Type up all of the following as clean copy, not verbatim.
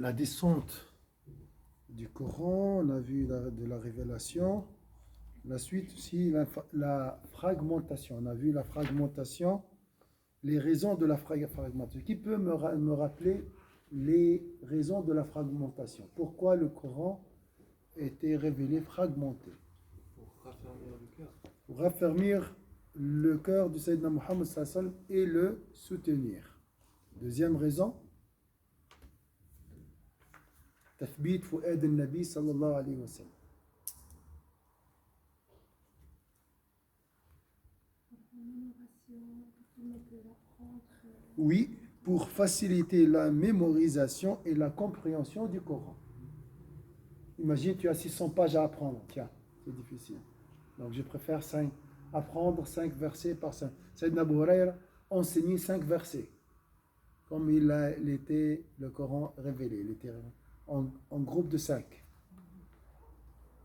la descente du Coran, on a vu de la révélation. La suite aussi, la fragmentation. On a vu la fragmentation, les raisons de la fragmentation. Qui peut me rappeler les raisons de la fragmentation? Pourquoi le Coran était révélé fragmenté? Pour raffermir le cœur. Pour raffermir le cœur du Sayyidina Muhammad sallallahu alayhi wa sallam et le soutenir. Deuxième raison, تثبيت فؤاد النبي صلى الله عليه وسلم. Oui, pour faciliter la mémorisation et la compréhension du Coran. Imagine, tu as 600 pages à apprendre. Tiens, c'est difficile. Donc, je préfère apprendre 5 versets par 5. Sayyidina Abu Hurayra enseignait 5 versets. Comme il était le Coran révélé. Il était en groupe de 5.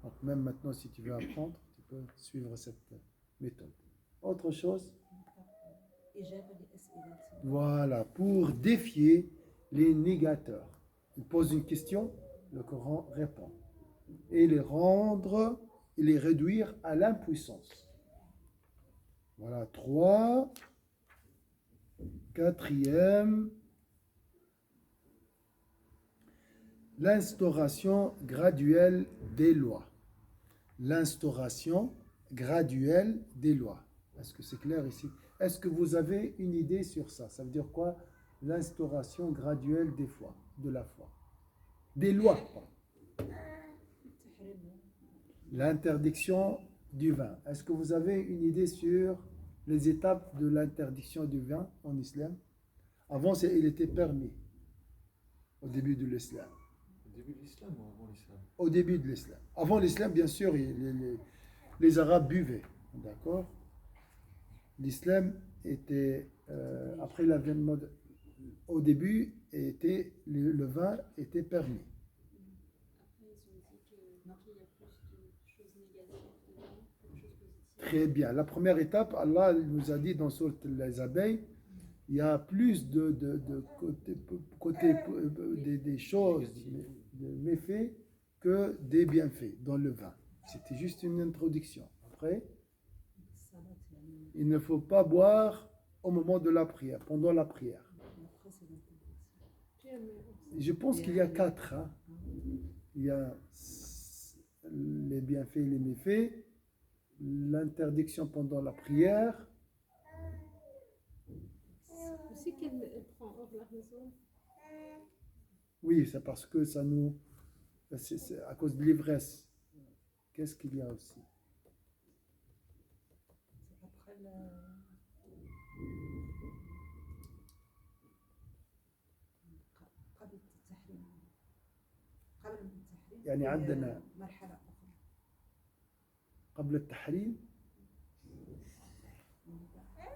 Donc, même maintenant, si tu veux apprendre, tu peux suivre cette méthode. Autre chose? Voilà, pour défier les négateurs. Il pose une question, le Coran répond. Et les réduire à l'impuissance. Voilà, 3. Quatrième, l'instauration graduelle des lois. L'instauration graduelle des lois. Est-ce que c'est clair ici? Est-ce que vous avez une idée sur ça? Ça veut dire quoi? L'instauration graduelle de la foi. Des lois. L'interdiction du vin. Est-ce que vous avez une idée sur les étapes de l'interdiction du vin en islam? Avant, il était permis. Au début de l'islam. Au début de l'islam ou avant l'islam? Au début de l'islam. Avant l'islam, bien sûr, les Arabes buvaient. D'accord? L'islam était, après l'avènement, au début, le vin était permis. Très bien. La première étape, Allah nous a dit dans Sourate les abeilles, il y a plus de des choses, des méfaits que des bienfaits dans le vin. C'était juste une introduction. Après, il ne faut pas boire au moment de la prière, pendant la prière. Je pense qu'il y a 4. Hein. Il y a les bienfaits et les méfaits, l'interdiction pendant la prière. Aussi qu'elle prend hors la raison. Oui, c'est parce que ça nous... C'est à cause de l'ivresse. Qu'est-ce qu'il y a aussi? Après يعني عندنا قبل التحريم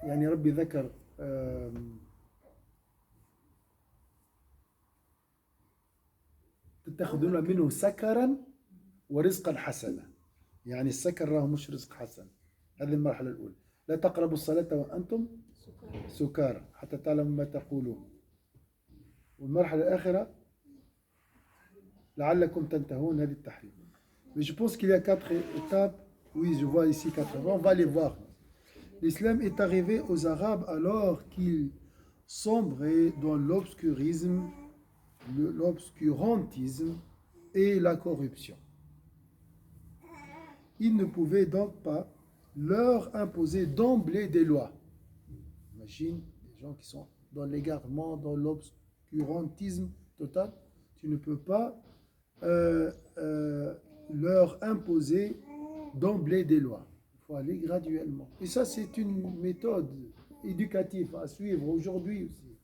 يعني ربي ذكر تتخذون منه سكرا ورزقا حسنا. يعني السكر راه مش رزق حسن. هذه المرحلة الأولى. لا تقربوا الصلاة وأنتم سكارى حتى تعلموا ما تقولون. والمرحلة الآخرة لعلكم تنتهون. هذه التحريم. Mais je pense qu'il y a 4 étapes. Oui, je vois ici 4 étapes. On va les voir. L'islam est arrivé aux Arabes alors qu'ils sombraient dans l'obscurantisme et la corruption. Il ne pouvait donc pas leur imposer d'emblée des lois. Imagine des gens qui sont dans l'égarement, dans l'obscurantisme total. Tu ne peux pas leur imposer d'emblée des lois. Il faut aller graduellement. Et ça, c'est une méthode éducative à suivre aujourd'hui aussi.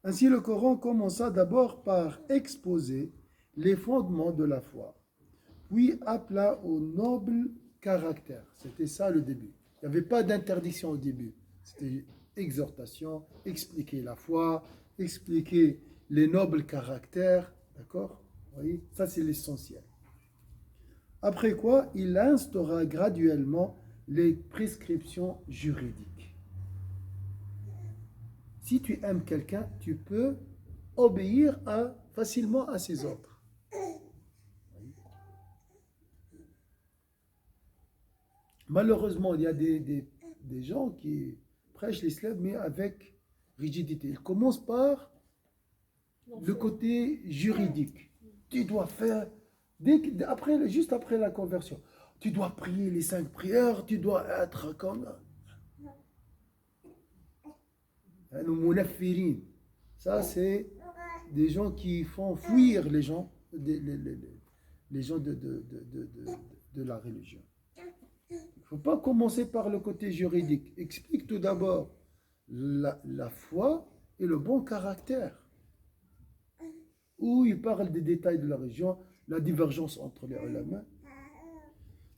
Ainsi, le Coran commença d'abord par exposer les fondements de la foi, puis appela au noble caractère. C'était ça le début. Il n'y avait pas d'interdiction au début. C'était exhortation, expliquer la foi, expliquer les nobles caractères. D'accord? Vous voyez, ça c'est l'essentiel. Après quoi, il instaura graduellement les prescriptions juridiques. Si tu aimes quelqu'un, tu peux obéir à facilement à ses autres. Malheureusement, il y a des gens qui prêchent l'islam, mais avec rigidité. Ils commencent par le côté juridique. Tu dois faire, juste après la conversion, tu dois prier les 5 prières, tu dois être comme nous munafirin. Ça, c'est des gens qui font fuir les gens, les gens de la religion. Il ne faut pas commencer par le côté juridique. Explique tout d'abord la foi et le bon caractère. Où il parle des détails de la religion, la divergence entre les ulama.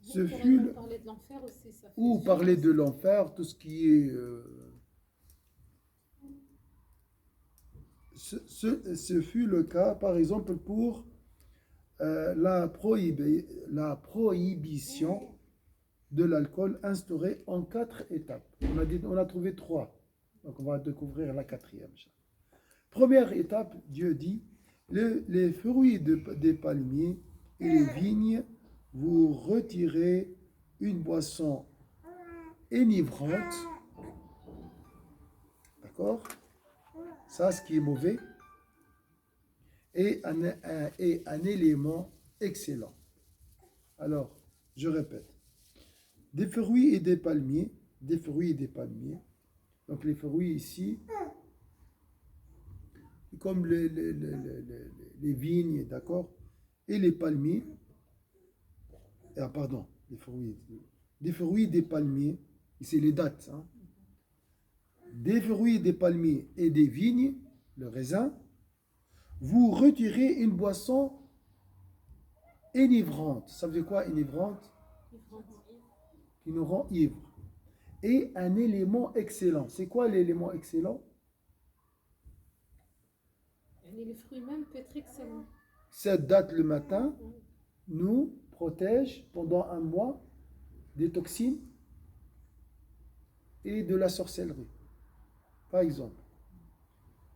Ce fut parler de l'enfer aussi, ça fait ou parler de l'enfer, tout ce qui est... Ce fut le cas, par exemple, pour la prohibition de l'alcool instaurée en 4 étapes. On a trouvé 3. Donc on va découvrir la 4e. Première étape, Dieu dit, les fruits des palmiers et les vignes, vous retirez une boisson enivrante. D'accord? Ça, ce qui est mauvais. Et un élément excellent. Alors, je répète. Des fruits et des palmiers. Donc, les fruits ici, comme les vignes, d'accord? Et les palmiers. Pardon, les fruits. Des fruits et des palmiers. C'est les dates. Hein? Des fruits, des palmiers et des vignes, le raisin, vous retirez une boisson enivrante. Ça veut dire quoi, enivrante? Qui nous rend ivre. Et un élément excellent. C'est quoi l'élément excellent? Et les fruits même peuvent être excellents. Cette date le matin nous protège pendant un mois des toxines et de la sorcellerie. Par exemple,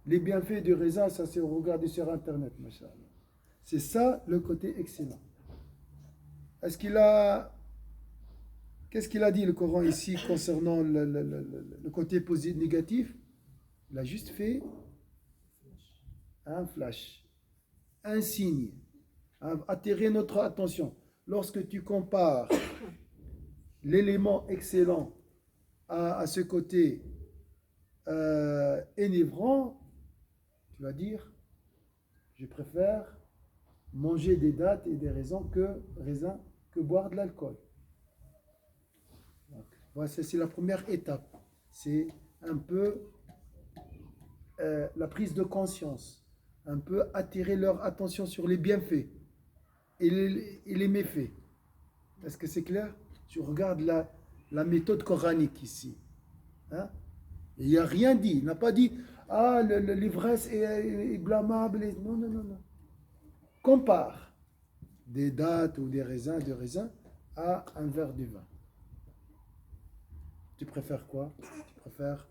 les bienfaits du raisin, ça c'est regardé sur Internet, machallah. C'est ça le côté excellent. Qu'est-ce qu'il a dit le Coran ici concernant le côté positif, négatif? Il a juste fait un flash, un signe, attirer notre attention. Lorsque tu compares l'élément excellent à ce côté enivrant, tu vas dire, je préfère manger des dattes et des raisins que boire de l'alcool. Voilà, c'est la première étape. C'est un peu la prise de conscience, un peu attirer leur attention sur les bienfaits et les méfaits. Est-ce que c'est clair? Tu regardes la méthode coranique ici. Hein? Il n'y a rien dit. Il n'a pas dit l'ivresse est blâmable. Non, non, non, non. Compare des dattes ou des raisins à un verre de vin. Tu préfères quoi? Tu préfères...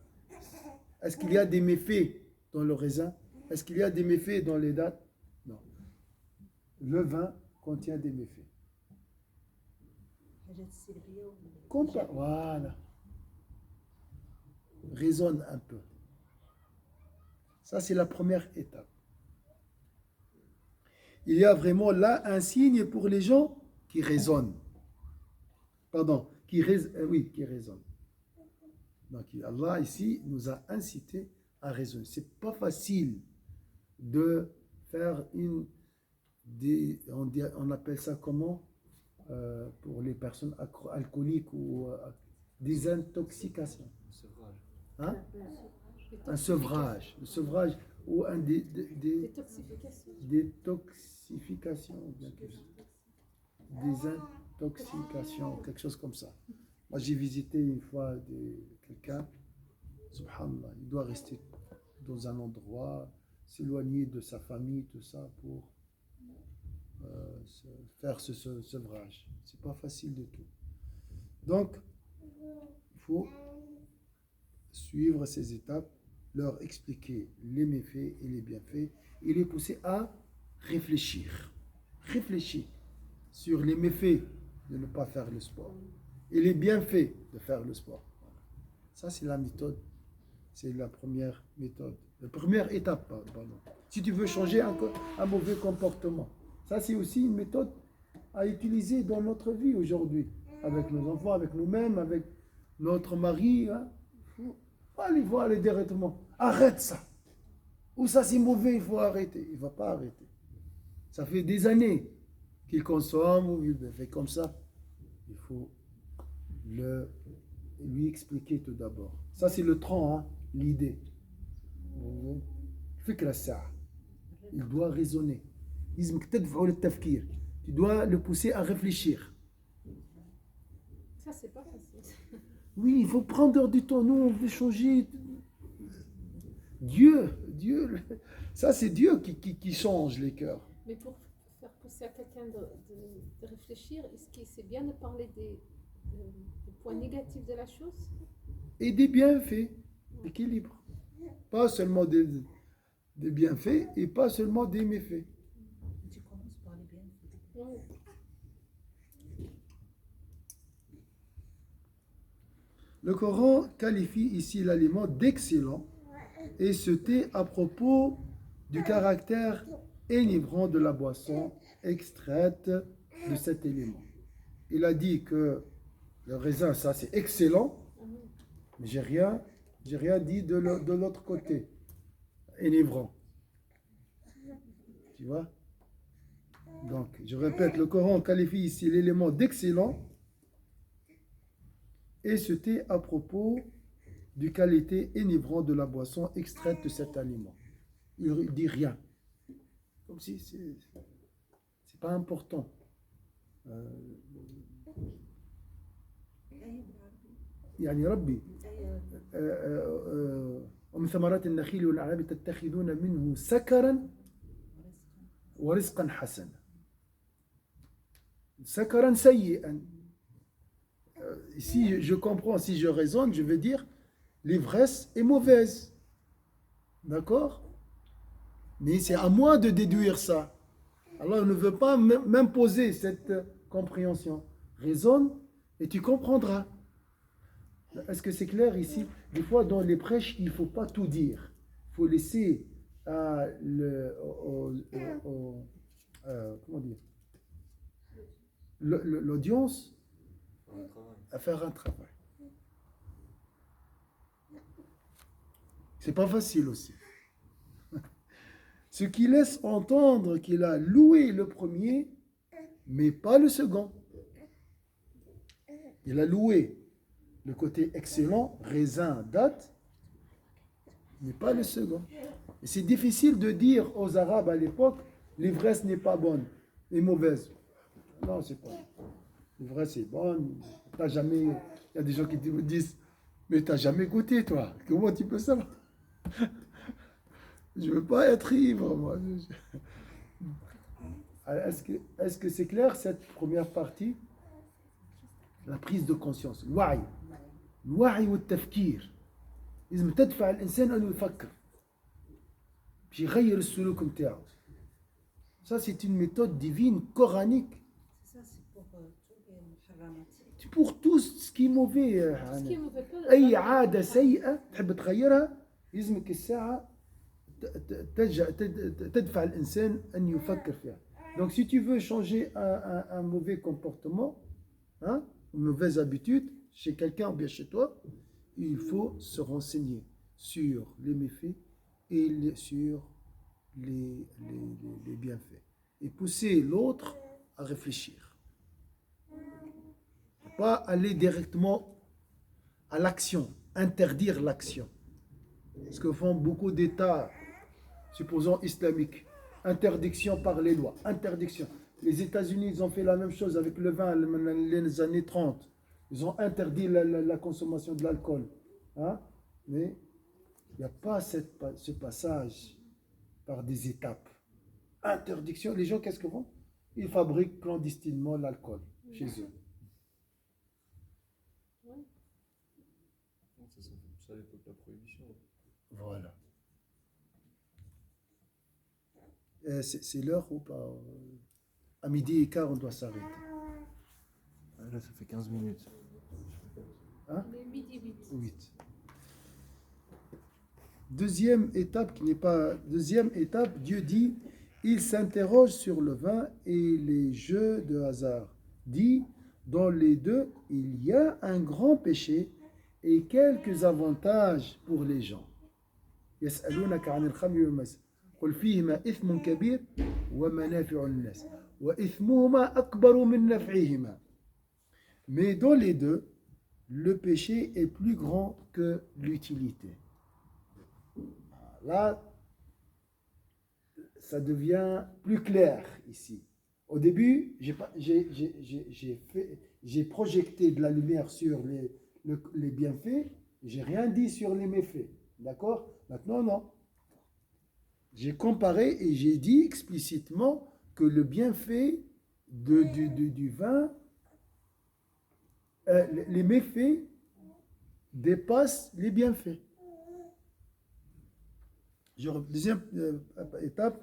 Est-ce qu'il y a des méfaits dans le raisin? Est-ce qu'il y a des méfaits dans les dattes? Non. Le vin contient des méfaits. Compare. Voilà. Raisonne un peu. Ça, c'est la première étape. Il y a vraiment là un signe pour les gens qui raisonnent. Pardon, qui raisonnent. Donc, Allah ici nous a incité à raisonner. C'est pas facile de faire on appelle ça comment pour les personnes alcooliques ou des intoxications. Hein? Un sevrage. Le sevrage ou un détoxification. Des intoxications, quelque chose comme ça. Moi, j'ai visité une fois quelqu'un, subhanallah, il doit rester dans un endroit, s'éloigner de sa famille, tout ça, pour faire ce sevrage. C'est pas facile du tout. Donc, il faut suivre ces étapes, leur expliquer les méfaits et les bienfaits, et les pousser à réfléchir. Réfléchis sur les méfaits de ne pas faire le sport et les bienfaits de faire le sport. Voilà. Ça, c'est la méthode. C'est la première méthode. La première étape, pardon. Si tu veux changer un mauvais comportement. Ça, c'est aussi une méthode à utiliser dans notre vie aujourd'hui. Avec nos enfants, avec nous-mêmes, avec notre mari. Hein. Faut aller voir directement. Arrête ça. Ou ça, c'est mauvais, il faut arrêter. Il ne va pas arrêter. Ça fait des années qu'il consomme ou il fait comme ça. Il faut lui expliquer tout d'abord. Ça, c'est le tronc, hein, l'idée. فكرة الساعة. Il doit raisonner. Tu dois le pousser à réfléchir. Ça, c'est pas facile. Oui, il faut prendre du temps. Nous, on veut changer. Dieu, ça c'est Dieu qui change les cœurs. Mais pour faire pousser à quelqu'un de réfléchir, est-ce que c'est bien de parler des points négatifs de la chose? Et des bienfaits, équilibre. Pas seulement des bienfaits et pas seulement des méfaits. Tu commences par les bienfaits. Oui. Le Coran qualifie ici l'aliment d'excellent et se tait à propos du caractère enivrant de la boisson extraite de cet élément. Il a dit que le raisin, ça c'est excellent, mais j'ai rien dit de l'autre côté, enivrant. Tu vois? Donc, je répète, le Coran qualifie ici l'élément d'excellent et se tait à propos du qualité enivrant de la boisson extraite de cet aliment. Il ne dit rien. Comme si c'est pas important. يعني ربي ومن ثمرات النخيل والأعناب تتخذون منه سكرا ورزقا حسنا سكرا سيئا. Si je comprends, si je raisonne, je veux dire l'ivresse est mauvaise. D'accord? Mais c'est à moi de déduire ça. Alors, on ne veut pas m'imposer cette compréhension. Raisonne et tu comprendras. Est-ce que c'est clair ici? Des fois, dans les prêches, il ne faut pas tout dire. Il faut laisser comment dire, l'audience à faire un travail. C'est pas facile aussi. Ce qui laisse entendre qu'il a loué le premier, mais pas le second. Il a loué le côté excellent, raisin, date, mais pas le second. Et c'est difficile de dire aux Arabes à l'époque, l'ivresse n'est pas bonne, est mauvaise. Non, c'est pas. L'ivresse est bonne. T'as jamais. Il y a des gens qui me disent, mais t'as jamais goûté, toi. Comment tu peux savoir? Je ne veux pas être ivre, moi. Est-ce que c'est clair, cette première partie? La prise de conscience. الوعي. الوعي والتفكير. لازم تدفع الإنسان أنه يفكر. باش يغير السلوك نتاعو. Ça, c'est une méthode divine, coranique. Ça, c'est pour tous les muharramat. Pour tout ce qui est mauvais. Ce qui est mauvais, pas أي عادة سيئة تحب تغيرها يلزمك الساعة تدفع الإنسان أن يفكر فيها. Donc si tu veux changer un mauvais comportement, hein, une mauvaise habitude chez quelqu'un ou bien chez toi, il faut se renseigner sur les méfaits et sur les bienfaits. Et pousser l'autre à réfléchir. Pas aller directement à l'action, interdire l'action. Ce que font beaucoup d'États, supposons islamiques, interdiction par les lois, interdiction. Les États-Unis, ils ont fait la même chose avec le vin les années 30. Ils ont interdit la consommation de l'alcool. Hein? Mais il n'y a pas ce passage par des étapes. Interdiction, les gens, qu'est-ce qu'ils font? Ils fabriquent clandestinement l'alcool chez eux. Ça à l'époque de la prohibition. Voilà. C'est l'heure ou pas? À midi et quart, on doit s'arrêter. Là, ça fait 15 minutes. Hein? Les midi 8. 8. Deuxième étape, qui n'est pas... Deuxième étape, Dieu dit, il s'interroge sur le vin et les jeux de hasard. Dit, dans les deux, il y a un grand péché et quelques avantages pour les gens. يسألونك عن الخمر والميسر قل فيهما إثم كبير ومنافع للناس وإثمهما أكبر من نفعهما. Mais dans les deux, le péché est plus grand que l'utilité. Là, ça devient plus clair ici. Au début, j'ai projeté de la lumière sur les bienfaits, j'ai rien dit sur les méfaits. D'accord? Maintenant, non. J'ai comparé et j'ai dit explicitement que le bienfait du vin, les méfaits dépassent les bienfaits. Deuxième étape,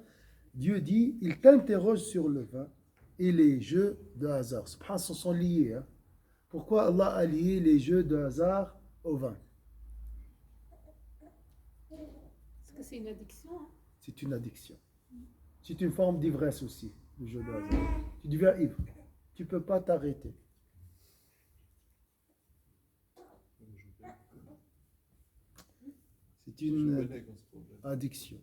Dieu dit, il t'interroge sur le vin et les jeux de hasard. Subhanallah, ce sont liés. Hein. Pourquoi Allah a lié les jeux de hasard au vin? Est-ce que c'est une addiction? Hein? C'est une addiction. C'est une forme d'ivresse aussi, le jeu de hasard. Tu deviens ivre. Tu ne peux pas t'arrêter. C'est une addiction.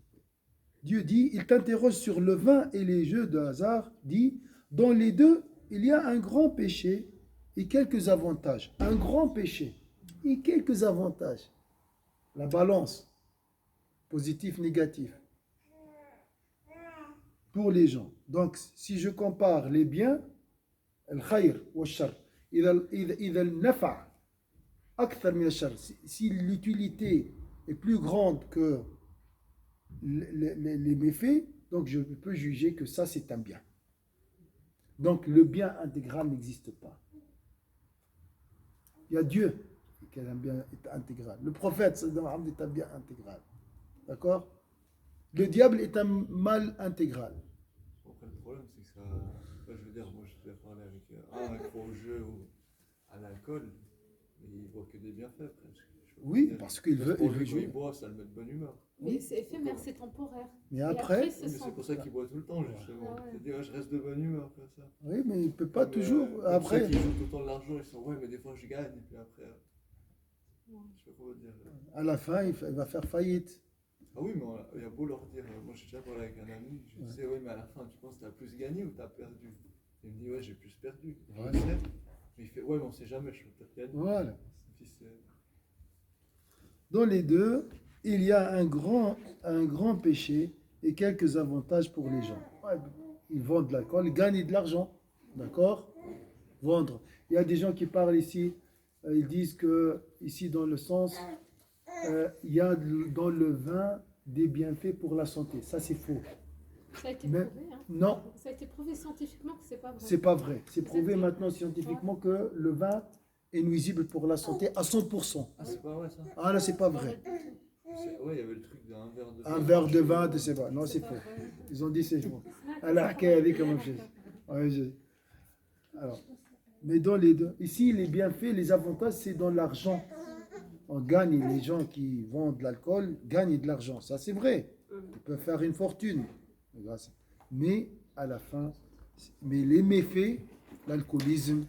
Dieu dit, il t'interroge sur le vin et les jeux de hasard, dit, dans les deux, il y a un grand péché et quelques avantages. Un grand péché et quelques avantages. La balance, positif, négatif, pour les gens. Donc, si je compare les biens, al-khayr wa al-shar, إذا النفع أكثر من الشر, si l'utilité est plus grande que les méfaits, donc je peux juger que ça c'est un bien. Donc le bien intégral n'existe pas. Il y a Dieu qui est un bien intégral. Le prophète est un bien intégral. D'accord? Le diable est un mal intégral. Après, le problème, c'est que ça. Je veux dire, moi, je vais parler avec un accro au jeu ou à l'alcool, mais il voit que des bienfaits presque. Oui, parce qu'il veut jouer. Il boit, ça le met de bonne humeur. Mais c'est éphémère, c'est temporaire. Mais après, c'est pour ça qu'il boit tout le temps, justement. Ah ouais. Il dit, je reste de bonne humeur, comme ça. oui, mais il ne peut pas toujours. Après, Après, il joue tout le temps de l'argent, ils sont, ouais, mais des fois je gagne, et puis après, je sais pas quoi dire. à la fin, il va faire faillite. Ah oui, mais il y a beau leur dire, moi j'ai déjà parlé avec un ami, je lui disais, ouais, mais à la fin, tu penses que tu as plus gagné ou tu as perdu? Il me dit, ouais, j'ai plus perdu. Ouais. Je sais. Mais il fait, ouais, mais on sait jamais, je peux peut-être gagner. Voilà. Puis Dans les deux, il y a un grand péché et quelques avantages pour les gens. Ouais, ils vendent de l'alcool, ils gagnent de l'argent. D'accord? Vendre. Il y a des gens qui parlent ici, ils disent que, ici dans le sens, il y a dans le vin des bienfaits pour la santé. Ça, c'est faux. Ça a été Mais, prouvé. Hein. non, Ça a été prouvé scientifiquement que c'est pas vrai. c'est pas vrai. C'est prouvé Exactement. maintenant scientifiquement que le vin est nuisible pour la santé à 100%. ah, c'est pas vrai ça? Ah là, c'est pas vrai. Ouais, il y avait le truc d'un verre de vin. Un verre de vin, je sais pas. Non, c'est faux. Ils ont dit c'est faux. Elle a avec comme chose. Alors, mais dans les deux, ici, les bienfaits, les avantages, c'est dans l'argent. On gagne, les gens qui vendent de l'alcool gagnent de l'argent. Ça, c'est vrai. Ils peuvent faire une fortune. Mais à la fin, mais les méfaits, l'alcoolisme,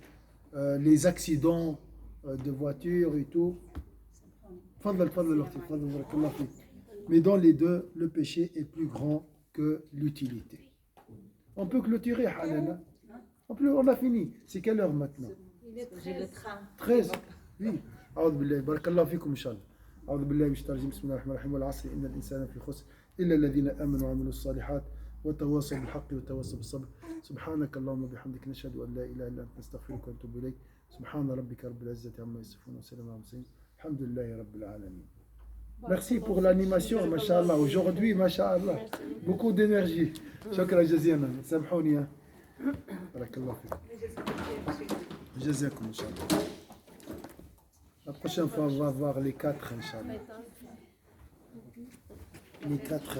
les accidents de voiture et tout. Mais dans les deux, le péché est plus grand que l'utilité. On peut clôturer, Halala. On a fini. C'est quelle heure maintenant? Il est J'ai le 13. train. 13. Oui. أعوذ بالله بارك الله فيكم إن شاء الله. أعوذ بالله من الشيطان الرجيم بسم الله الرحمن الرحيم والعصر إن الإنسان في خسر إلا الذين آمنوا وعملوا الصالحات وتواصوا بالحق وتواصوا بالصبر سبحانك اللهم وبحمدك نشهد أن لا إله إلا أنت نستغفرك ونتوب إليك سبحان ربك رب العزة عما يصفون وسلام على المرسلين الحمد لله رب العالمين. Merci pour l'animation, Masha'Allah. Aujourd'hui, Masha'Allah, beaucoup d'énergie. Shukran jazilan. Samhouni. Barakallah fik. Jazakum, Inch'Allah. La prochaine fois, on va voir les 4, Inch'Allah. Les 4.